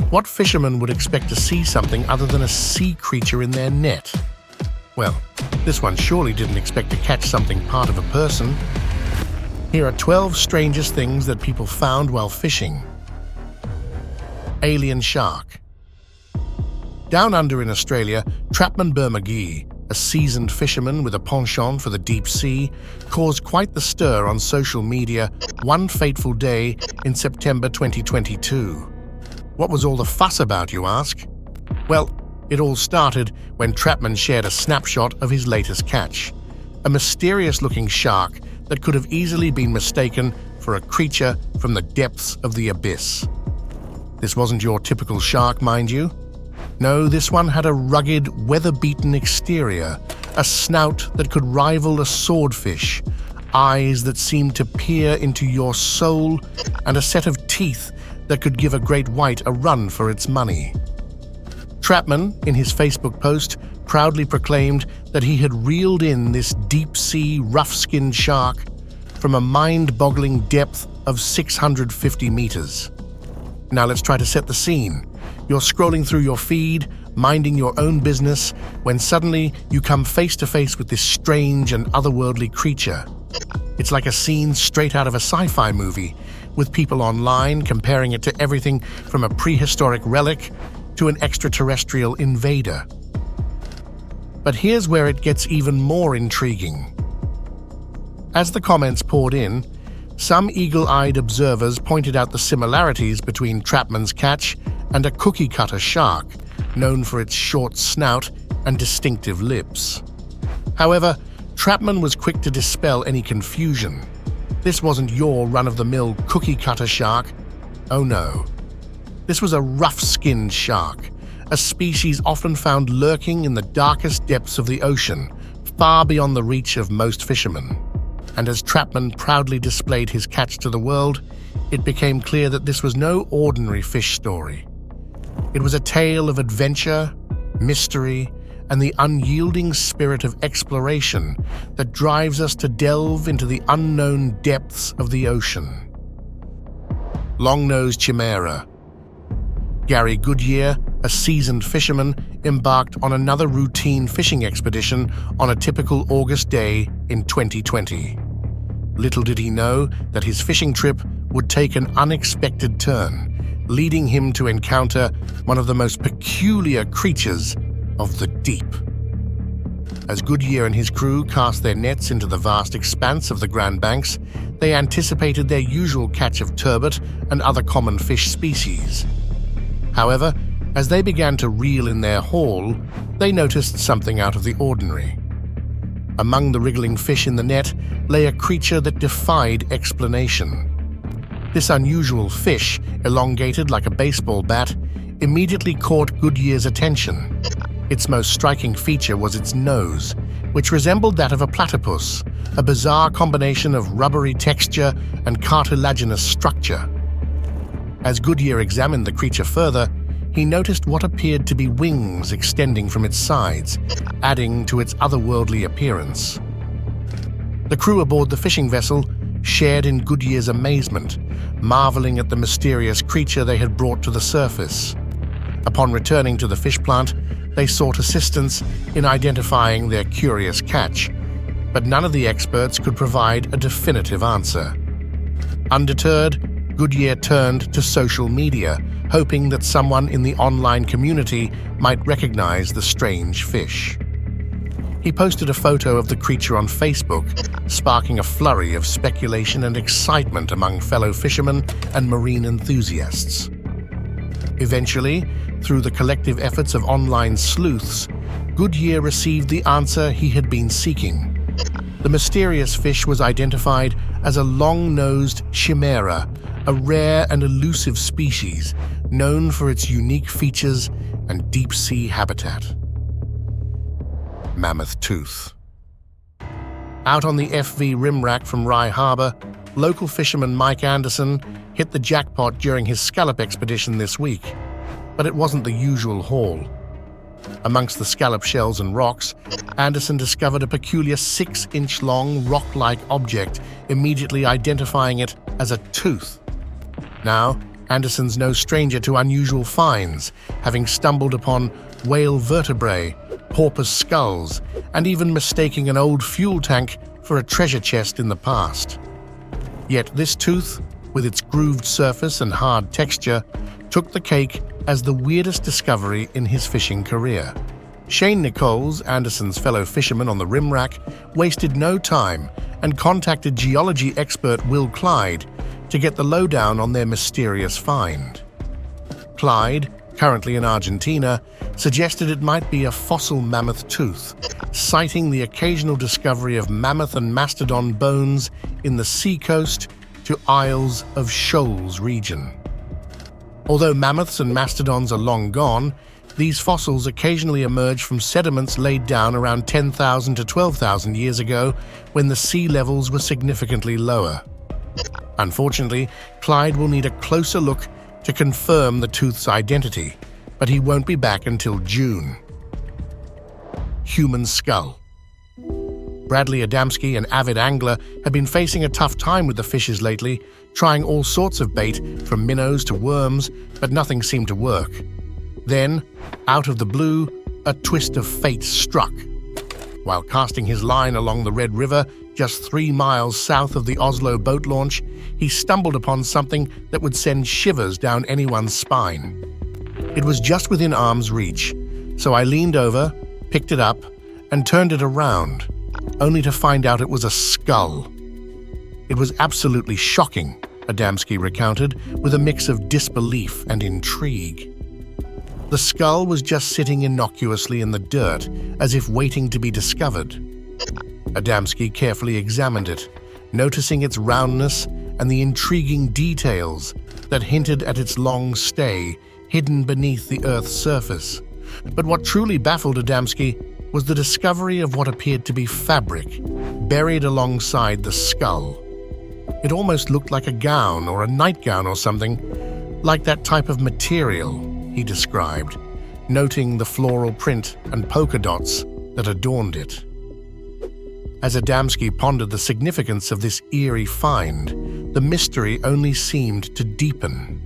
What fisherman would expect to see something other than a sea creature in their net? Well, this one surely didn't expect to catch something part of a person. Here are 12 strangest things that people found while fishing. Alien shark. Down under in Australia, Trapman Burke, a seasoned fisherman with a penchant for the deep sea, caused quite the stir on social media one fateful day in September 2022. What was all the fuss about, you ask? Well, it all started when Trapman shared a snapshot of his latest catch, a mysterious-looking shark that could have easily been mistaken for a creature from the depths of the abyss. This wasn't your typical shark, mind you. No, this one had a rugged, weather-beaten exterior, a snout that could rival a swordfish, eyes that seemed to peer into your soul, and a set of teeth that could give a great white a run for its money. Trapman, in his Facebook post, proudly proclaimed that he had reeled in this deep-sea, rough-skinned shark from a mind-boggling depth of 650 meters. Now let's try to set the scene. You're scrolling through your feed, minding your own business, when suddenly you come face to face with this strange and otherworldly creature. It's like a scene straight out of a sci-fi movie, with people online comparing it to everything from a prehistoric relic to an extraterrestrial invader. But here's where it gets even more intriguing. As the comments poured in, some eagle-eyed observers pointed out the similarities between Trapman's catch and a cookie-cutter shark, known for its short snout and distinctive lips. However, Trapman was quick to dispel any confusion. This wasn't your run-of-the-mill cookie-cutter shark. Oh no. This was a rough-skinned shark, a species often found lurking in the darkest depths of the ocean, far beyond the reach of most fishermen. And as Trapman proudly displayed his catch to the world, it became clear that this was no ordinary fish story. It was a tale of adventure, mystery, and the unyielding spirit of exploration that drives us to delve into the unknown depths of the ocean. Longnosed Chima. Gary Goodyear, a seasoned fisherman, embarked on another routine fishing expedition on a typical August day in 2020. Little did he know that his fishing trip would take an unexpected turn, leading him to encounter one of the most peculiar creatures of the deep. As Goodyear and his crew cast their nets into the vast expanse of the Grand Banks, they anticipated their usual catch of turbot and other common fish species. However, as they began to reel in their haul, they noticed something out of the ordinary. Among the wriggling fish in the net lay a creature that defied explanation. This unusual fish, elongated like a baseball bat, immediately caught Goodyear's attention. Its most striking feature was its nose, which resembled that of a platypus, a bizarre combination of rubbery texture and cartilaginous structure. As Goodyear examined the creature further, he noticed what appeared to be wings extending from its sides, adding to its otherworldly appearance. The crew aboard the fishing vessel shared in Goodyear's amazement, marveling at the mysterious creature they had brought to the surface. Upon returning to the fish plant, they sought assistance in identifying their curious catch, but none of the experts could provide a definitive answer. Undeterred, Goodyear turned to social media, hoping that someone in the online community might recognize the strange fish. He posted a photo of the creature on Facebook, sparking a flurry of speculation and excitement among fellow fishermen and marine enthusiasts. Eventually, through the collective efforts of online sleuths, Goodyear received the answer he had been seeking. The mysterious fish was identified as a long-nosed chimera, a rare and elusive species known for its unique features and deep-sea habitat. Mammoth Tooth. Out on the FV rimrack from Rye Harbour, local fisherman Mike Anderson hit the jackpot during his scallop expedition this week, but it wasn't the usual haul. Amongst the scallop shells and rocks, Anderson discovered a peculiar 6-inch-long rock-like object, immediately identifying it as a tooth. Now, Anderson's no stranger to unusual finds, having stumbled upon whale vertebrae, porpoise skulls, and even mistaking an old fuel tank for a treasure chest in the past. Yet this tooth, with its grooved surface and hard texture, took the cake as the weirdest discovery in his fishing career. Shane Nichols, Anderson's fellow fisherman on the rim rack, wasted no time and contacted geology expert Will Clyde to get the lowdown on their mysterious find. Clyde, currently in Argentina, suggested it might be a fossil mammoth tooth, citing the occasional discovery of mammoth and mastodon bones in the seacoast to Isles of Shoals region. Although mammoths and mastodons are long gone, these fossils occasionally emerge from sediments laid down around 10,000 to 12,000 years ago when the sea levels were significantly lower. Unfortunately, Clyde will need a closer look to confirm the tooth's identity, but he won't be back until June. Human skull. Bradley Adamski, an avid angler, had been facing a tough time with the fishes lately, trying all sorts of bait, from minnows to worms, but nothing seemed to work. Then, out of the blue, a twist of fate struck. While casting his line along the Red River, just 3 miles south of the Oslo boat launch, he stumbled upon something that would send shivers down anyone's spine. It was just within arm's reach, so I leaned over, picked it up, and turned it around, only to find out it was a skull. It was absolutely shocking, Adamski recounted, with a mix of disbelief and intrigue. The skull was just sitting innocuously in the dirt, as if waiting to be discovered. Adamski carefully examined it, noticing its roundness and the intriguing details that hinted at its long stay hidden beneath the Earth's surface. But what truly baffled Adamski was the discovery of what appeared to be fabric buried alongside the skull. It almost looked like a gown or a nightgown or something, like that type of material, he described, noting the floral print and polka dots that adorned it. As Adamski pondered the significance of this eerie find, the mystery only seemed to deepen.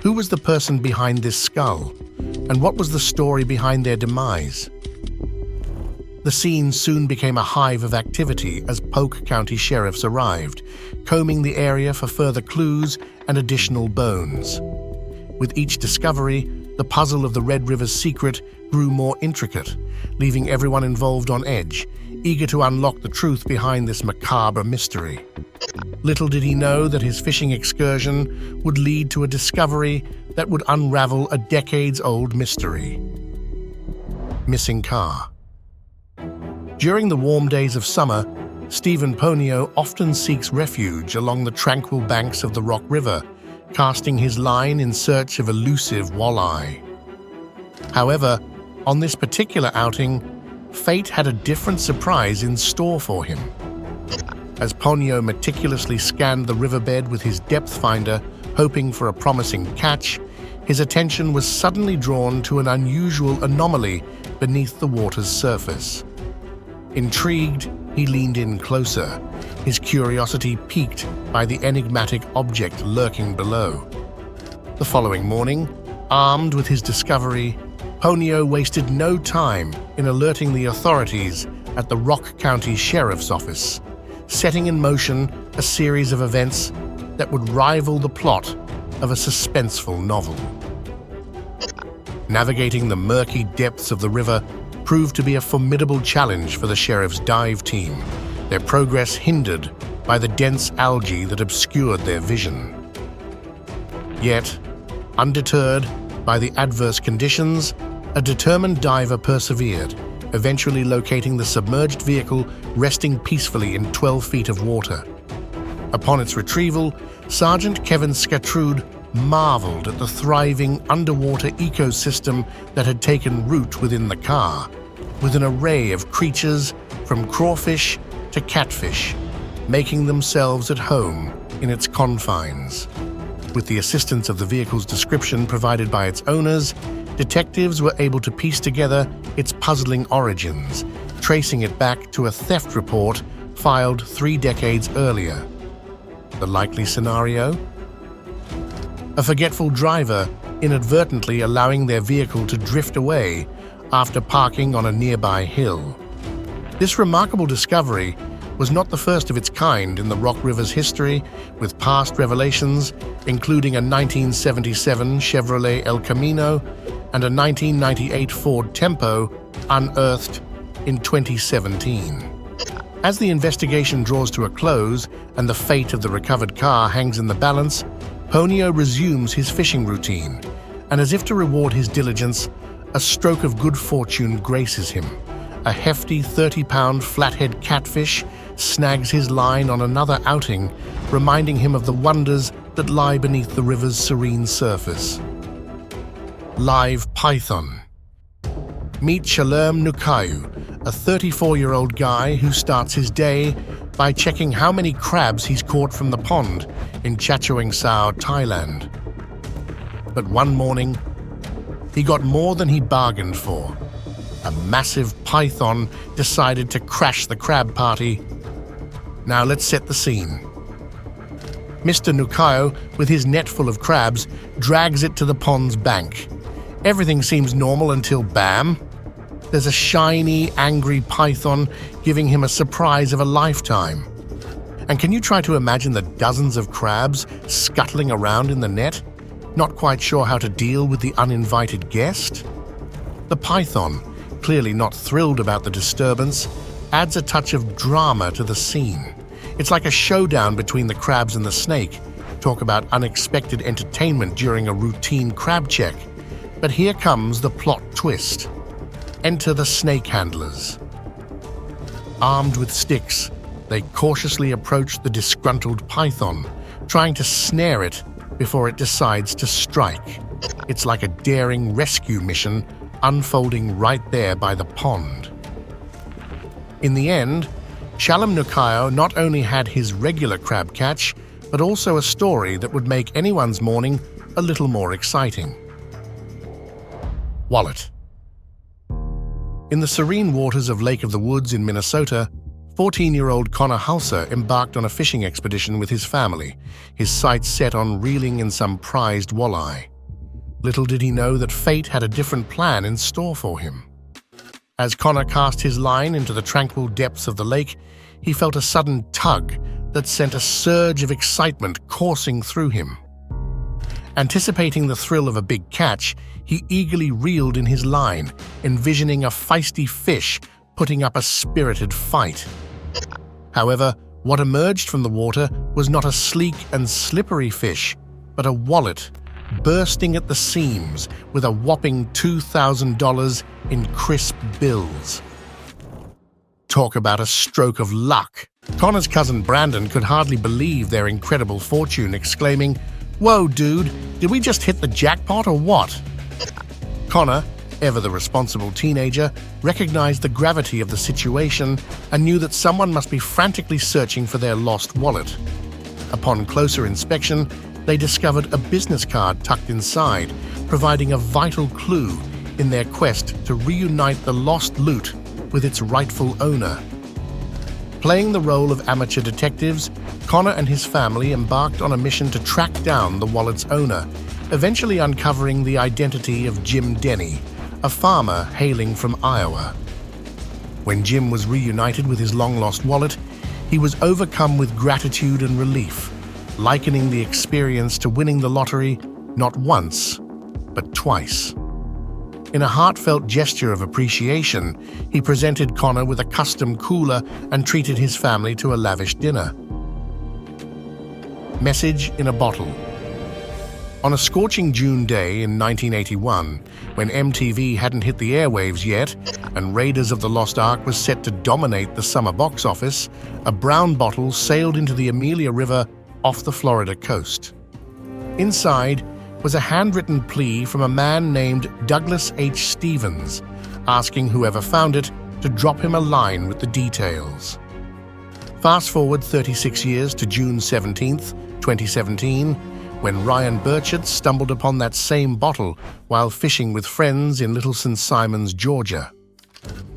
Who was the person behind this skull, and what was the story behind their demise? The scene soon became a hive of activity as Polk County sheriffs arrived, combing the area for further clues and additional bones. With each discovery, the puzzle of the Red River's secret grew more intricate, leaving everyone involved on edge, eager to unlock the truth behind this macabre mystery. Little did he know that his fishing excursion would lead to a discovery that would unravel a decades-old mystery. Missing car. During the warm days of summer, Stephen Ponio often seeks refuge along the tranquil banks of the Rock River, casting his line in search of elusive walleye. However, on this particular outing, fate had a different surprise in store for him. As Ponio meticulously scanned the riverbed with his depth finder, hoping for a promising catch, his attention was suddenly drawn to an unusual anomaly beneath the water's surface. Intrigued, he leaned in closer, his curiosity piqued by the enigmatic object lurking below. The following morning, armed with his discovery, Ponio wasted no time in alerting the authorities at the Rock County Sheriff's Office, setting in motion a series of events that would rival the plot of a suspenseful novel. Navigating the murky depths of the river proved to be a formidable challenge for the sheriff's dive team, their progress hindered by the dense algae that obscured their vision. Yet, undeterred by the adverse conditions, a determined diver persevered, eventually locating the submerged vehicle resting peacefully in 12 feet of water. Upon its retrieval, Sergeant Kevin Scatrude marveled at the thriving underwater ecosystem that had taken root within the car, with an array of creatures from crawfish to catfish, making themselves at home in its confines. With the assistance of the vehicle's description provided by its owners, detectives were able to piece together its puzzling origins, tracing it back to a theft report filed 3 decades earlier. The likely scenario? a forgetful driver inadvertently allowing their vehicle to drift away after parking on a nearby hill. This remarkable discovery was not the first of its kind in the Rock River's history, with past revelations including a 1977 Chevrolet El Camino and a 1998 Ford Tempo unearthed in 2017. As the investigation draws to a close and the fate of the recovered car hangs in the balance, Ponyo resumes his fishing routine, and as if to reward his diligence, a stroke of good fortune graces him. A hefty 30-pound flathead catfish snags his line on another outing, reminding him of the wonders that lie beneath the river's serene surface. Live python. Meet Shalom Nukayu, a 34-year-old guy who starts his day by checking how many crabs he's caught from the pond in Chachoengsao, Thailand. But one morning, he got more than he bargained for. A massive python decided to crash the crab party. Now let's set the scene. Mr. Nukayo, with his net full of crabs, drags it to the pond's bank. Everything seems normal until bam! There's a shiny, angry python giving him a surprise of a lifetime. And can you try to imagine the dozens of crabs scuttling around in the net, not quite sure how to deal with the uninvited guest? The python, clearly not thrilled about the disturbance, adds a touch of drama to the scene. It's like a showdown between the crabs and the snake. Talk about unexpected entertainment during a routine crab check. But here comes the plot twist. Enter the snake handlers. Armed with sticks, they cautiously approach the disgruntled python, trying to snare it before it decides to strike. It's like a daring rescue mission unfolding right there by the pond. In the end, Shalom Nukayo not only had his regular crab catch, but also a story that would make anyone's morning a little more exciting. Wallet. In the serene waters of Lake of the Woods in Minnesota, 14-year-old Connor Halser embarked on a fishing expedition with his family, his sights set on reeling in some prized walleye. Little did he know that fate had a different plan in store for him. As Connor cast his line into the tranquil depths of the lake, he felt a sudden tug that sent a surge of excitement coursing through him. Anticipating the thrill of a big catch, he eagerly reeled in his line, envisioning a feisty fish putting up a spirited fight. However, what emerged from the water was not a sleek and slippery fish, but a wallet bursting at the seams with a whopping $2,000 in crisp bills. Talk about a stroke of luck. Connor's cousin Brandon could hardly believe their incredible fortune, exclaiming, "Whoa, dude, did we just hit the jackpot or what?" Connor, ever the responsible teenager, recognized the gravity of the situation and knew that someone must be frantically searching for their lost wallet. Upon closer inspection, they discovered a business card tucked inside, providing a vital clue in their quest to reunite the lost loot with its rightful owner. Playing the role of amateur detectives, Connor and his family embarked on a mission to track down the wallet's owner, eventually uncovering the identity of Jim Denny, a farmer hailing from Iowa. When Jim was reunited with his long-lost wallet, he was overcome with gratitude and relief, likening the experience to winning the lottery not once, but twice. In a heartfelt gesture of appreciation, he presented Connor with a custom cooler and treated his family to a lavish dinner. Message in a bottle. On a scorching June day in 1981, when MTV hadn't hit the airwaves yet and Raiders of the Lost Ark was set to dominate the summer box office, a brown bottle sailed into the Amelia River off the Florida coast. Inside was a handwritten plea from a man named Douglas H. Stevens, asking whoever found it to drop him a line with the details. Fast forward 36 years to June 17th, 2017, when Ryan Burchett stumbled upon that same bottle while fishing with friends in Little St. Simons, Georgia.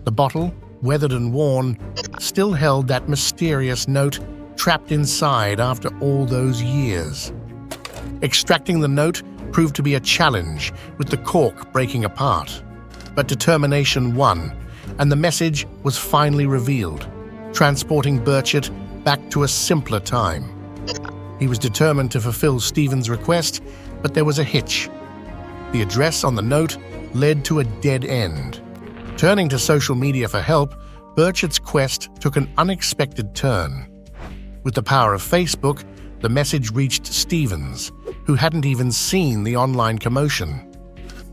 The bottle, weathered and worn, still held that mysterious note trapped inside after all those years. Extracting the note proved to be a challenge, with the cork breaking apart. But determination won, and the message was finally revealed, transporting Burchett back to a simpler time. He was determined to fulfill Stephen's request, but there was a hitch. The address on the note led to a dead end. Turning to social media for help, Burchett's quest took an unexpected turn. With the power of Facebook, the message reached Stevens, who hadn't even seen the online commotion.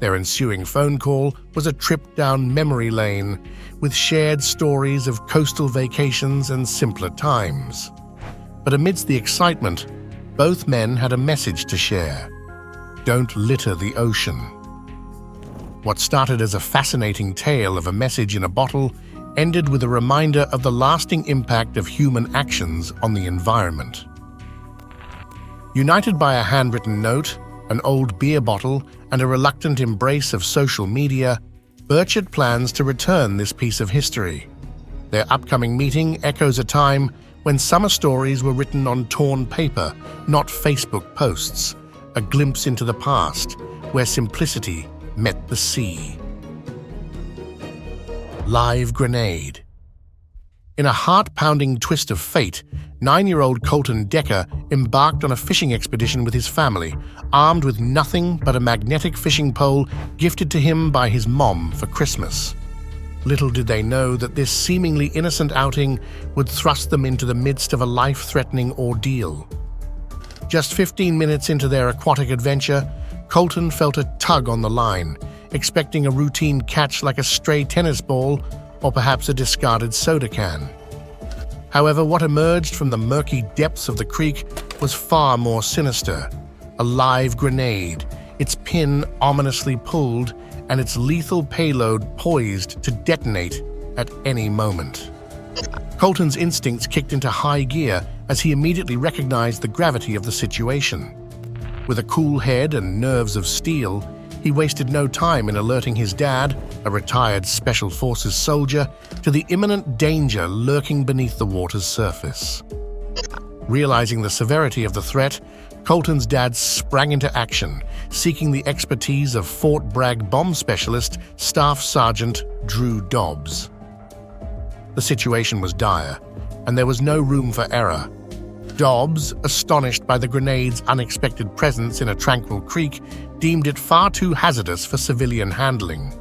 Their ensuing phone call was a trip down memory lane, with shared stories of coastal vacations and simpler times. But amidst the excitement, both men had a message to share. Don't litter the ocean. What started as a fascinating tale of a message in a bottle ended with a reminder of the lasting impact of human actions on the environment. United by a handwritten note, an old beer bottle, and a reluctant embrace of social media, Burchett plans to return this piece of history. Their upcoming meeting echoes a time when summer stories were written on torn paper, not Facebook posts, a glimpse into the past, where simplicity met the sea. Live grenade. In a heart-pounding twist of fate, 9-year-old Colton Decker embarked on a fishing expedition with his family, armed with nothing but a magnetic fishing pole gifted to him by his mom for Christmas. Little did they know that this seemingly innocent outing would thrust them into the midst of a life-threatening ordeal. Just 15 minutes into their aquatic adventure, Colton felt a tug on the line, expecting a routine catch like a stray tennis ball or perhaps a discarded soda can. However, what emerged from the murky depths of the creek was far more sinister. A live grenade, its pin ominously pulled and its lethal payload poised to detonate at any moment. Colton's instincts kicked into high gear as he immediately recognized the gravity of the situation. With a cool head and nerves of steel, he wasted no time in alerting his dad, a retired Special Forces soldier, to the imminent danger lurking beneath the water's surface. Realizing the severity of the threat, Colton's dad sprang into action, seeking the expertise of Fort Bragg bomb specialist Staff Sergeant Drew Dobbs. The situation was dire, and there was no room for error. Dobbs, astonished by the grenade's unexpected presence in a tranquil creek, deemed it far too hazardous for civilian handling.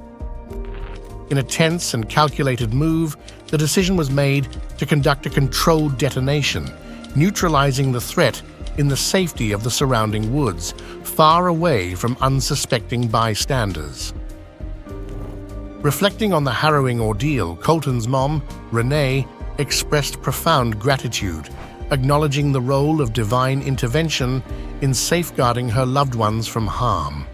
In a tense and calculated move, the decision was made to conduct a controlled detonation, neutralizing the threat in the safety of the surrounding woods, far away from unsuspecting bystanders. Reflecting on the harrowing ordeal, Colton's mom, Renee, expressed profound gratitude, acknowledging the role of divine intervention in safeguarding her loved ones from harm.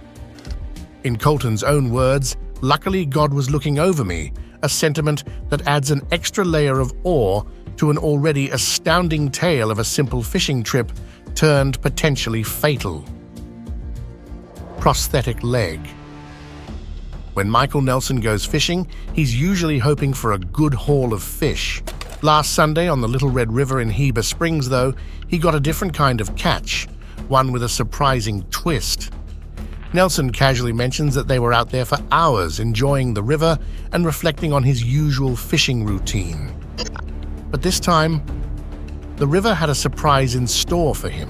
In Colton's own words, "Luckily God was looking over me," a sentiment that adds an extra layer of awe to an already astounding tale of a simple fishing trip turned potentially fatal. Prosthetic leg. When Michael Nelson goes fishing, he's usually hoping for a good haul of fish. Last Sunday on the Little Red River in Heber Springs, though, he got a different kind of catch, one with a surprising twist. Nelson casually mentions that they were out there for hours enjoying the river and reflecting on his usual fishing routine. But this time, the river had a surprise in store for him.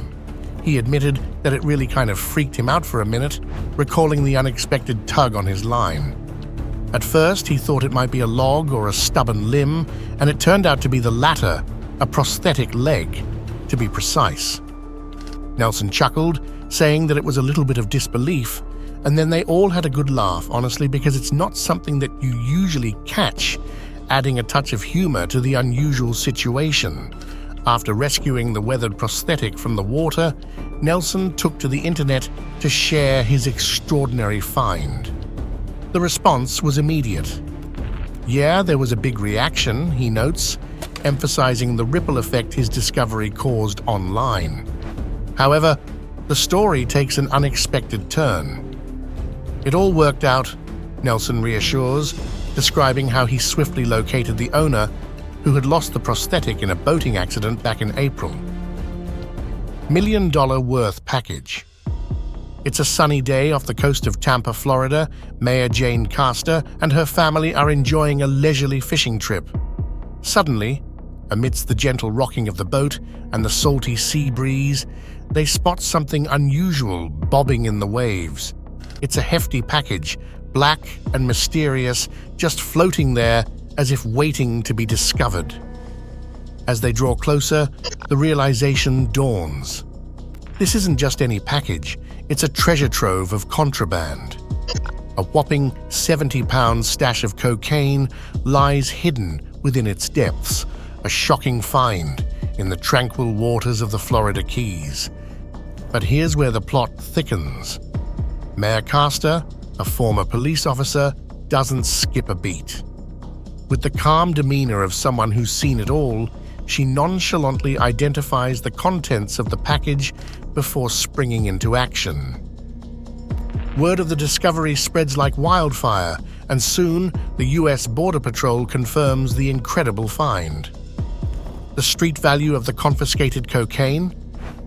He admitted that it really kind of freaked him out for a minute, recalling the unexpected tug on his line. At first, he thought it might be a log or a stubborn limb, and it turned out to be the latter, a prosthetic leg, to be precise. Nelson chuckled, saying that it was a little bit of disbelief, and then they all had a good laugh, honestly, because it's not something that you usually catch, adding a touch of humor to the unusual situation. After rescuing the weathered prosthetic from the water, Nelson took to the internet to share his extraordinary find. The response was immediate. Yeah, there was a big reaction, he notes, emphasizing the ripple effect his discovery caused online. However, the story takes an unexpected turn. It all worked out, Nelson reassures, describing how he swiftly located the owner, who had lost the prosthetic in a boating accident back in April. $1 million worth package. It's a sunny day off the coast of Tampa, Florida. Mayor Jane Castor and her family are enjoying a leisurely fishing trip. Suddenly, amidst the gentle rocking of the boat and the salty sea breeze, they spot something unusual bobbing in the waves. It's a hefty package, black and mysterious, just floating there as if waiting to be discovered. As they draw closer, the realization dawns. This isn't just any package, it's a treasure trove of contraband. A whopping 70-pound stash of cocaine lies hidden within its depths, a shocking find in the tranquil waters of the Florida Keys. But here's where the plot thickens. Mayor Castor, a former police officer, doesn't skip a beat. With the calm demeanor of someone who's seen it all, she nonchalantly identifies the contents of the package before springing into action. Word of the discovery spreads like wildfire, and soon the U.S. Border Patrol confirms the incredible find. The street value of the confiscated cocaine?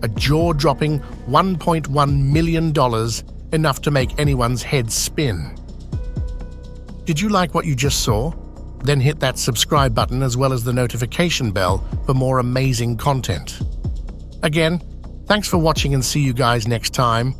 A jaw-dropping $1.1 million, enough to make anyone's head spin. Did you like what you just saw? Then hit that subscribe button as well as the notification bell for more amazing content. Again, thanks for watching and see you guys next time.